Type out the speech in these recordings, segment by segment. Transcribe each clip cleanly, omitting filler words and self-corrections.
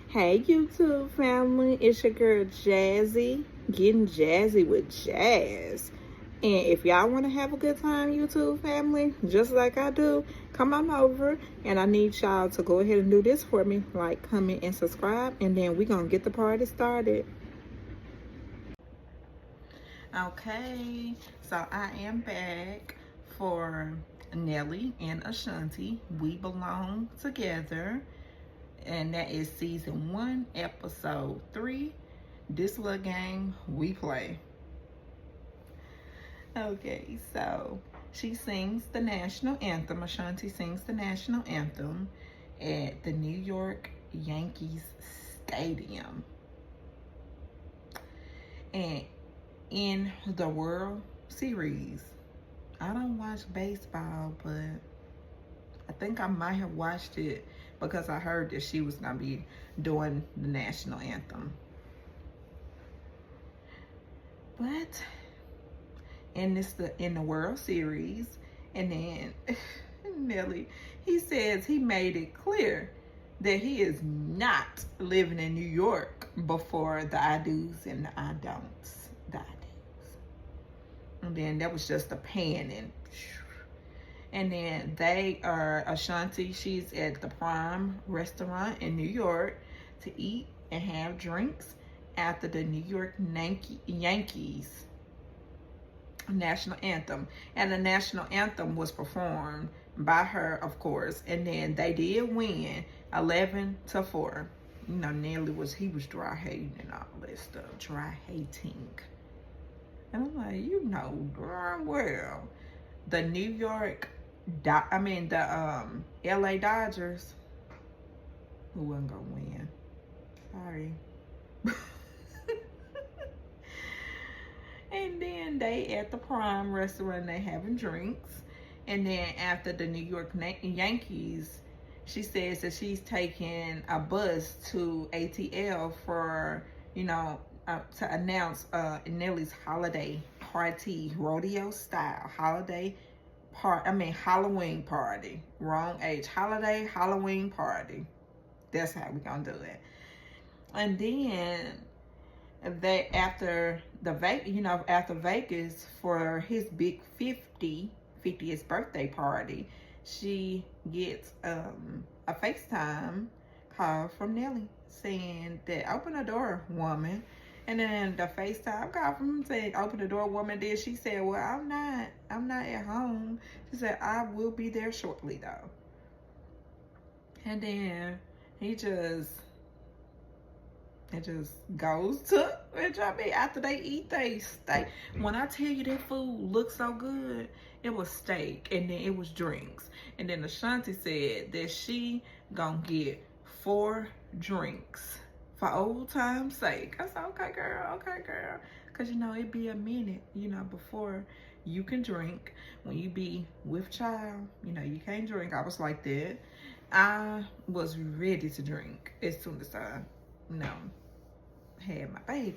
Hey YouTube family, it's your girl Jazzy, getting jazzy with jazz. And if y'all want to have a good time, YouTube family, just like I do, come on over. And I need y'all to go ahead and do this for me, like, comment, and subscribe. And then we're going to get the party started. Okay, so I am back for Nelly and Ashanti. We Belong Together. And that is season 1, episode 3. This little game we play. Okay, so she sings the national anthem. Ashanti sings the national anthem at the New York Yankees Stadium. And in the World Series, I don't watch baseball, but I think I might have watched it because I heard that she was going to be doing the national anthem. But in the World Series, and then Nelly, he says he made it clear that he is not living in New York before the I do's and the I don'ts. The I do's. And then that was just a pan. And then they are, Ashanti, she's at the Prime restaurant in New York to eat and have drinks after the New York Yankees national anthem. And the national anthem was performed by her, of course. And then they did win 11-4. You know, Nelly was dry hating and all that stuff. Dry hating. And I'm like, you know darn well the New York the LA Dodgers, who wasn't gonna win. Sorry. And then they at the Prime restaurant, they having drinks. And then after the New York Yankees, she says that she's taking a bus to ATL for, to announce Nelly's holiday party, rodeo style holiday Halloween party. Wrong age. Halloween party. That's how we gonna do it. And then after Vegas for his big 50th birthday party, she gets a FaceTime call from Nelly saying that open the door, woman. And then the FaceTime call from him saying, open the door, woman. Then she said, well, I'm not at home. She said, I will be there shortly, though. And then it just goes to, after they eat, they steak. When I tell you that food looks so good, it was steak, and then it was drinks. And then Ashanti said that she gonna get 4 drinks for old time's sake. I said, okay, girl. Because, it be a minute, before you can drink. When you be with child, you can't drink. I was like that. I was ready to drink as soon as I, had my baby.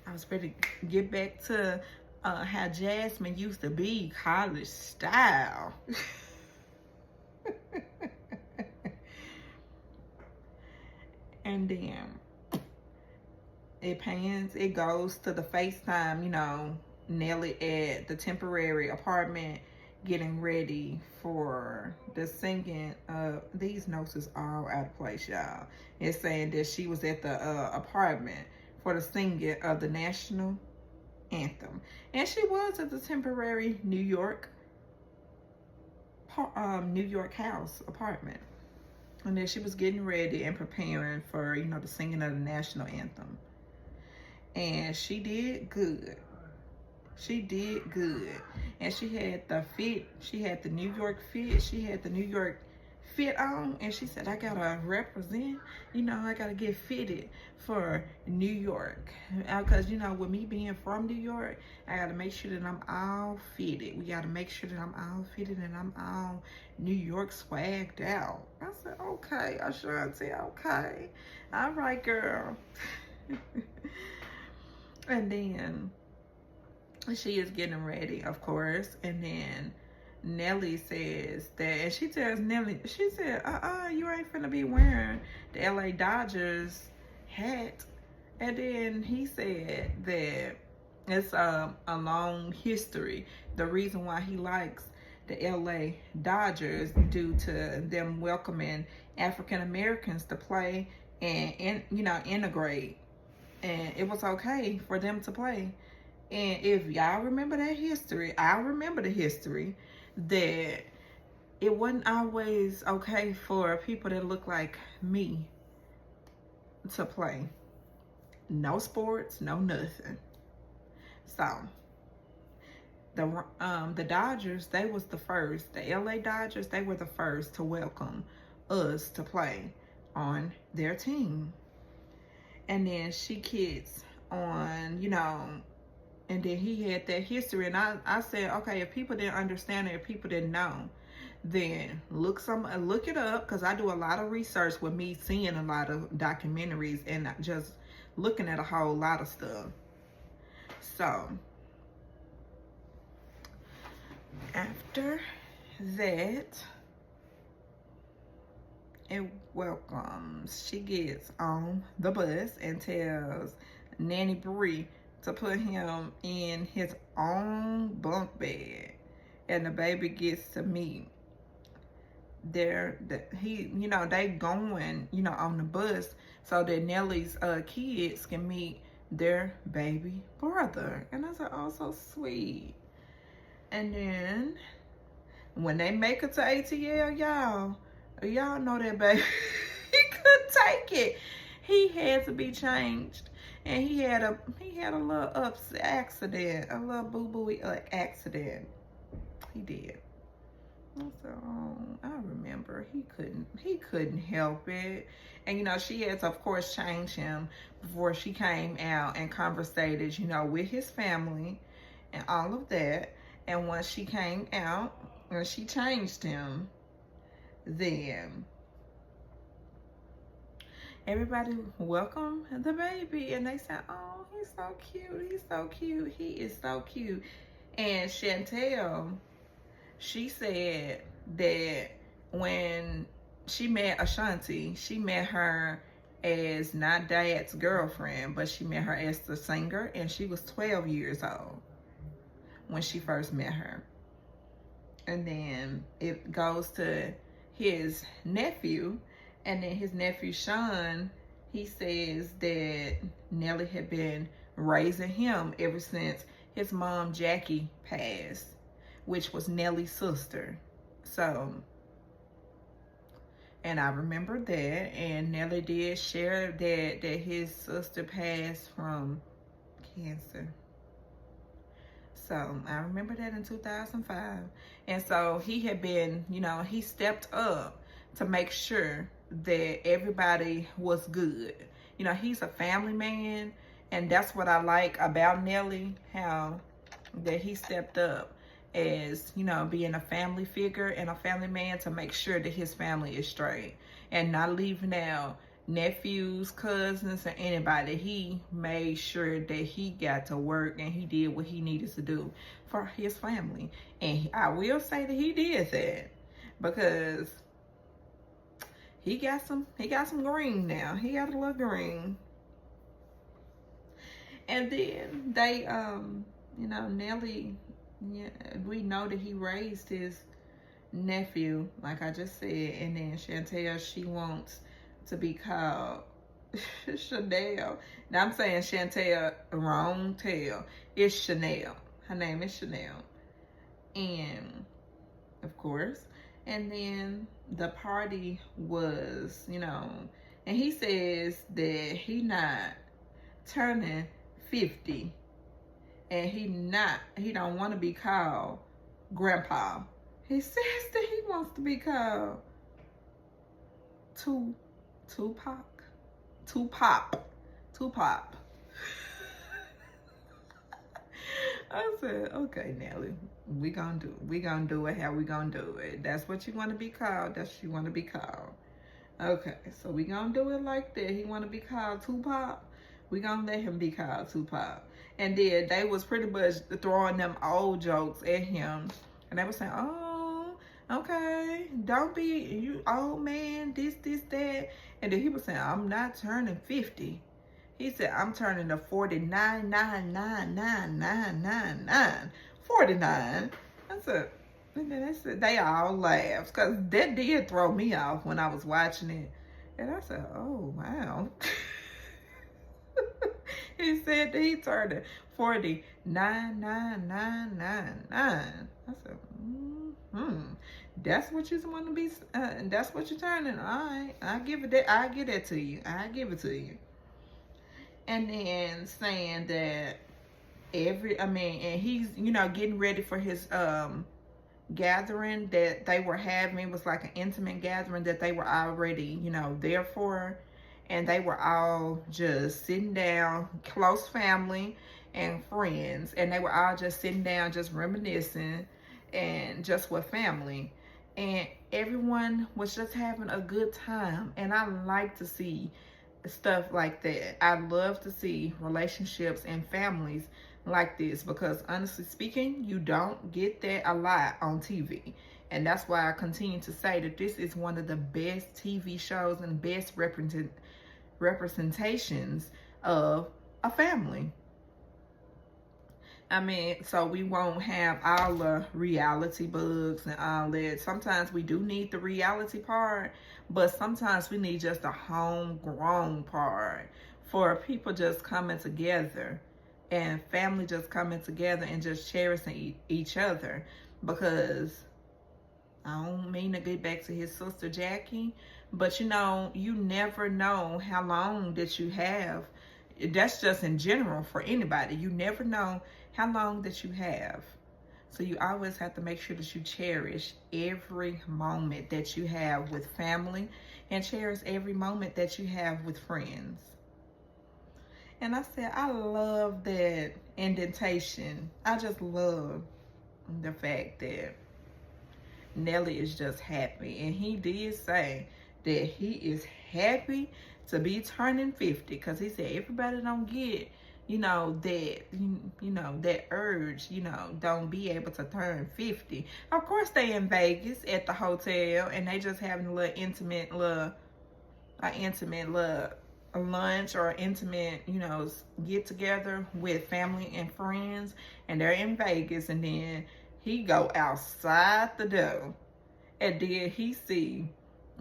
I was ready to get back to how Jasmine used to be, college style. And then it goes to the FaceTime, Nelly at the temporary apartment getting ready for the singing. These notes is all out of place, y'all. It's saying that she was at the apartment for the singing of the national anthem. And she was at the temporary New York house apartment. And then she was getting ready and preparing for, the singing of the national anthem. And she did good. And she had the fit. She had the New York fit. She had the New York fit on. And she said, I gotta represent, I gotta get fitted for New York. Because, with me being from New York, I gotta make sure that I'm all fitted. We gotta make sure that I'm all fitted and I'm all New York swagged out. I said, okay, Ashanti, okay. All right, girl. And then she is getting ready, of course. And then Nelly says that, and she tells Nelly, she said, you ain't finna be wearing the LA Dodgers hat. And then he said that it's a long history. The reason why he likes the LA Dodgers due to them welcoming African Americans to play and integrate. And it was okay for them to play. And if y'all remember that history, I remember the history that it wasn't always okay for people that look like me to play. No sports, no nothing. So the Dodgers, they was the first. The LA Dodgers, they were the first to welcome us to play on their team. And then she kids on, and then he had that history. And I said, okay, if people didn't understand it, if people didn't know, then look it up, because I do a lot of research with me seeing a lot of documentaries and just looking at a whole lot of stuff. So after that, it welcomes, she gets on the bus and tells Nanny Bree to put him in his own bunk bed, and the baby gets to meet they going, on the bus so that Nelly's kids can meet their baby brother. And I said, oh, so sweet. And then when they make it to ATL, y'all know that baby, he couldn't take it. He had to be changed. And he had a little accident, a little boo-boo accident. He did. I said, oh, I remember. He couldn't help it. And she had to, of course, change him before she came out and conversated, with his family and all of that. And once she came out and she changed him, then everybody welcomed the baby, and they said, oh, he's so cute, he is so cute. And Chantel, she said that when she met Ashanti, she met her as not Dad's girlfriend, but she met her as the singer, and she was 12 years old when she first met her. And then it goes to his nephew, and then his nephew Sean, he says that Nelly had been raising him ever since his mom Jackie passed, which was Nelly's sister. So, and I remember that, and Nelly did share that his sister passed from cancer. So I remember that in 2005. And so he had been, he stepped up to make sure that everybody was good. He's a family man, and that's what I like about Nelly, how that he stepped up as, being a family figure and a family man to make sure that his family is straight and not leaving out nephews, cousins, or anybody. He made sure that he got to work and he did what he needed to do for his family. And I will say that he did that, because he got some green now. He got a little green. And then they, Nelly, we know that he raised his nephew, like I just said. And then Chantel, she wants to be called Chanel. Now I'm saying Chantel, wrong tell. It's Chanel. Her name is Chanel. And of course, and then the party was, and he says that he not turning 50, and he don't want to be called grandpa. He says that he wants to be called Tupac. I said, okay, Nelly, we gonna do it how we gonna do it. That's what you want to be called. That's what you want to be called. Okay, so we gonna do it like that. He want to be called Tupac. We gonna let him be called Tupac. And then they was pretty much throwing them old jokes at him, and they was saying, oh, Okay, don't be you old man, this, that. And then he was saying, I'm not turning 50. He said, I'm turning to 49, 9, 9, 9, 9, 9, 9. 49. I said, and then they all laughed because that did throw me off when I was watching it. And I said, oh, wow. He said that he turned to 49, 9, 9, 9, 9. I said, that's what you want to be, that's what you're turning. All right, I give it that. I give that to you. I give it to you. And then saying that and he's, getting ready for his gathering that they were having. It was like an intimate gathering that they were already, there for. And they were all just sitting down, close family and friends. And they were all just sitting down, just reminiscing and just with family. And everyone was just having a good time. And I like to see stuff like that. I love to see relationships and families like this because honestly speaking, you don't get that a lot on TV. And that's why I continue to say that this is one of the best TV shows and best representations of a family. So we won't have all the reality bugs and all that. Sometimes we do need the reality part, but sometimes we need just the homegrown part for people just coming together and family just coming together and just cherishing each other. Because I don't mean to get back to his sister Jackie, but you never know how long that you have. That's just in general for anybody. You never know how long that you have. So you always have to make sure that you cherish every moment that you have with family and cherish every moment that you have with friends. And I said, I love that indentation. I just love the fact that Nelly is just happy. And he did say that he is happy to be turning 50 because he said everybody don't get that urge, don't be able to turn 50. Of course they in Vegas at the hotel and they just having a little intimate lunch or intimate, get together with family and friends, and they're in Vegas. And then he go outside the door and then he see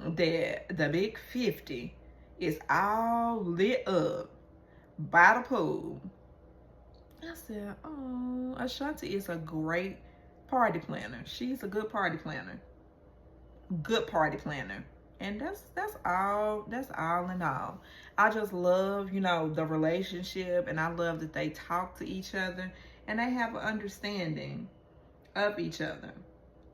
that the big 50 is all lit up by the pool. I said, oh, Ashanti is a great party planner. She's a good party planner. Good party planner. And that's all in all. I just love, the relationship, and I love that they talk to each other and they have an understanding of each other.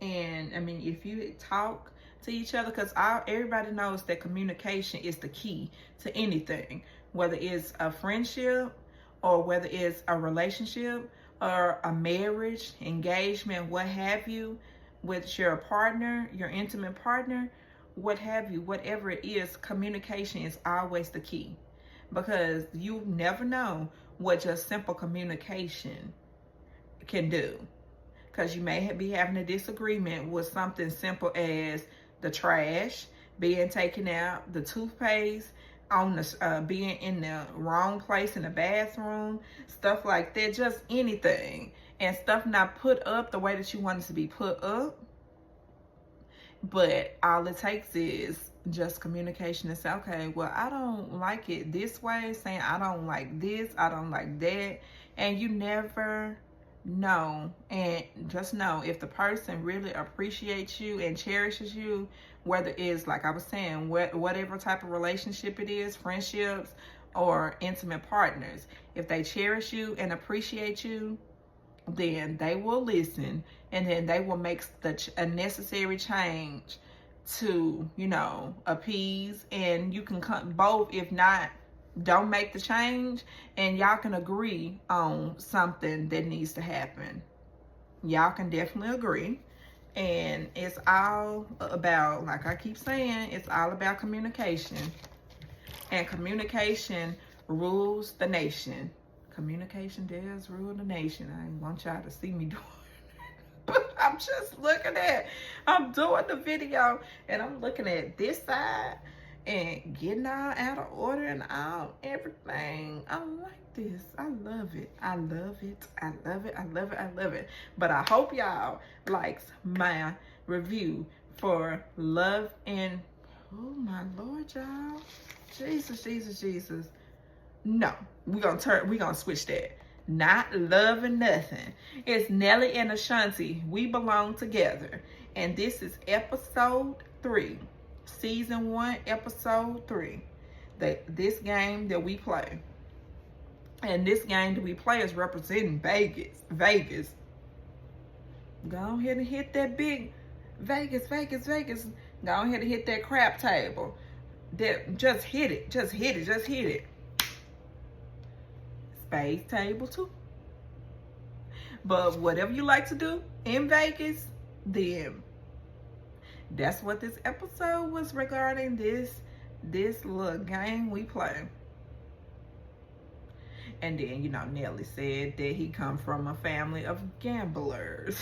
And if you talk to each other, because everybody knows that communication is the key to anything, whether it's a friendship or whether it's a relationship or a marriage, engagement, what have you, with your partner, your intimate partner, what have you, whatever it is, communication is always the key, because you never know what just simple communication can do. Because you may be having a disagreement with something simple as the trash being taken out, the toothpaste on the being in the wrong place in the bathroom, stuff like that, just anything, and stuff not put up the way that you want it to be put up. But all it takes is just communication and say, okay, well, I don't like it this way, saying I don't like this, I don't like that. And you never know. And just know, if the person really appreciates you and cherishes you, whether it's, like I was saying, whatever type of relationship it is, friendships or intimate partners, if they cherish you and appreciate you, then they will listen, and then they will make a necessary change to, appease. And you can come both, if not, don't make the change, and y'all can agree on something that needs to happen. Y'all can definitely agree. And it's all about, like I keep saying, it's all about communication. And communication rules the nation. Communication does rule the nation. I want y'all to see me doing it, but I'm just looking at, I'm doing the video and I'm looking at this side and getting all out of order and all everything. I like this. I love it. I love it. I love it. I love it. I love it. But I hope y'all likes my review for Love and, oh my Lord, y'all. Jesus, Jesus, Jesus. No, we're gonna switch that. Not Love and Nothing. It's Nelly and Ashanti. We Belong Together. And this is episode 3. Season 1, episode 3. This game that we play. And this game that we play is representing Vegas. Vegas. Go ahead and hit that big Vegas, Vegas, Vegas. Go ahead and hit that crap table. Just hit it. Just hit it. Just hit it. Spades table too. But whatever you like to do in Vegas, then that's what this episode was regarding, this little game we play. And then, you know, Nelly said that he come from a family of gamblers.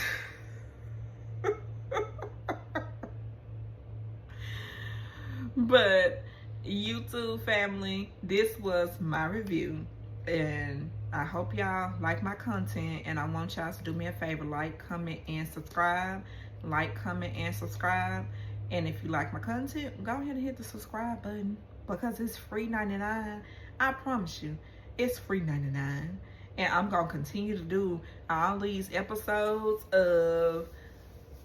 But YouTube family, this was my review. And I hope y'all like my content, and I want y'all to do me a favor, like, comment, and subscribe. Like, comment, and subscribe. And if you like my content, go ahead and hit the subscribe button, because it's free 99. I promise you, it's free 99. And I'm gonna continue to do all these episodes of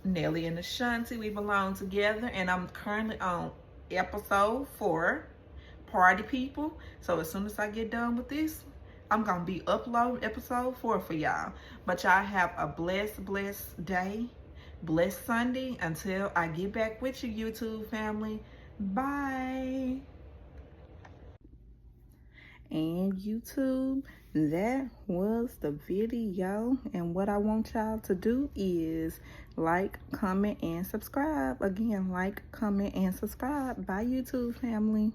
Nelly and Ashanti, We Belong Together, and I'm currently on episode 4, Party People. So as soon as I get done with this, I'm gonna be uploading episode 4 for y'all. But y'all have a blessed day, blessed Sunday, until I get back with you, YouTube family. Bye. And YouTube, that was the video. And what I want y'all to do is like, comment, and subscribe. Again, like, comment, and subscribe. Bye, YouTube family.